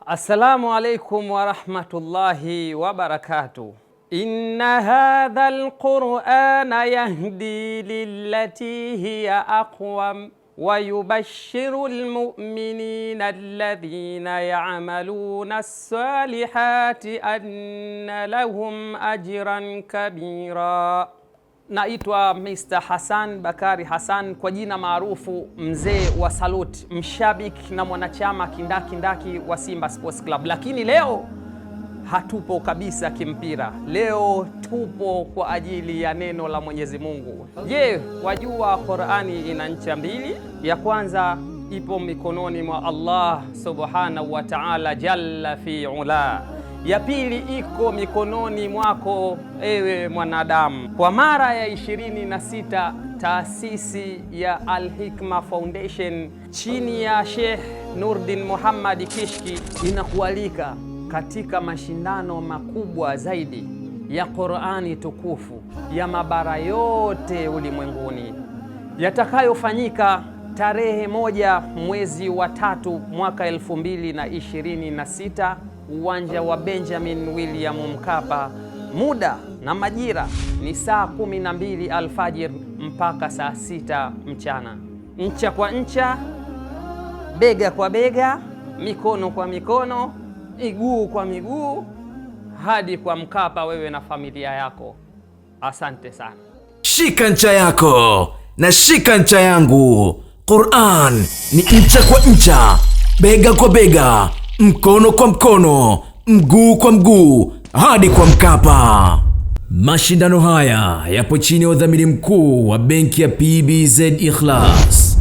Assalamu alaikum wa rahmatullahi wa barakatuh. Inna hadha al-Qur'ana yahdi lillati hiya aqwam wa yubashshiru al-mu'minina alladhina ya'maluna as-salihati anna lahum ajran kabira. Naitwa Mr. Hassan Bakari Hassan, kwa jina maarufu mzee wa Saluti, mshabiki na mwanachama kindaki wa Simba Sports Club. Lakini leo hatupo kabisa kimpira, leo tupo kwa ajili ya neno la Mwenyezi Mungu. Je, wajua Qur'ani ina ncha mbili? Ya kwanza ipo mikononi mwa Allah subhanahu wa ta'ala jalla fi ula. Ya pili iko mikononi mwako ewe mwanadamu. Kwa mara ya 26 taasisi ya Al-Hikma Foundation chini ya Sheikh Nurdin Muhammad Kishki inakualika katika mashindano makubwa zaidi ya Qur'ani tukufu ya mabara yote ulimwenguni yatakayofanyika tarehe 1 mwezi wa 3 mwaka 2026, uwanja wa Benjamin William Mkapa. Muda na majira ni saa 12 alfajir mpaka saa 6 mchana. Ncha kwa ncha, bega kwa bega, mikono kwa mikono, miguu kwa miguu, hadi kwa Mkapa, wewe na familia yako. Asante sana. Shika ncha yako na shika ncha yangu. Qur'an ni ncha kwa ncha, bega kwa bega, mkono kwa mkono, mguu kwa mguu, hadi kwa Mkapa. Mashindano haya yapo chini ya udhamini mkuu wa benki ya PBZ Ikhlas.